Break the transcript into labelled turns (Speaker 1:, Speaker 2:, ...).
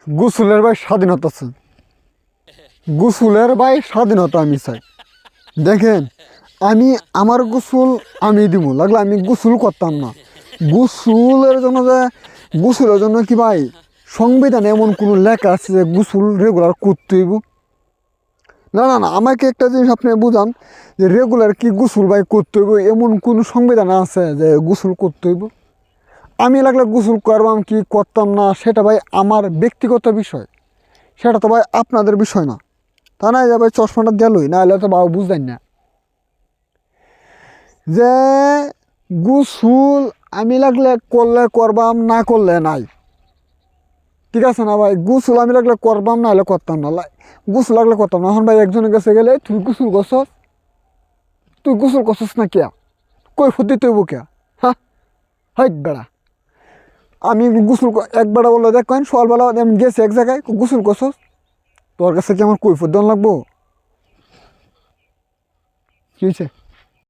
Speaker 1: গোসলের ভাই স্বাধীনতা আছে, গোসলের ভাই স্বাধীনতা আমি চাই। দেখেন আমি আমার গোসল আমি দিব, লাগলে আমি গোসল করতাম না। গোসলের জন্য যে গোসলের জন্য কি ভাই সংবিধানে এমন কোনো লেখা আছে যে গোসল রেগুলার করতে হইব? না না না, আমাকে একটা জিনিস আপনি বুঝান যে রেগুলার কি গোসল ভাই করতে হইব, এমন কোনো সংবিধান আছে যে গোসল করতে হইব? আমি লাগলে গোসল করবাম কি করতাম না সেটা ভাই আমার ব্যক্তিগত বিষয়, সেটা তো ভাই আপনাদের বিষয় না। তা না যে ভাই চশমাটা দিলই না হলে তো বাবু বুঝতেন না যে গোসল আমি লাগলে করলে করবাম, না করলে নাই। ঠিক আছে না ভাই, গোসল আমি লাগলে করবাম, না হলে করতাম না। গোসল লাগলে করতাম না। এখন ভাই একজনের কাছে গেলে তুই গোসল করছস, তুই গোসল করছস না কে, কই ফুটি তুইব কে? হ্যাঁ হাইট বেড়া, আমি গোসল এক বেড়া বললো দেখ কেন সকালবেলা আমি গেছি এক জায়গায় গোসল করছস, তোর কাছে কি আমার কৈফত দেওয়া লাগবো? কি হয়েছে?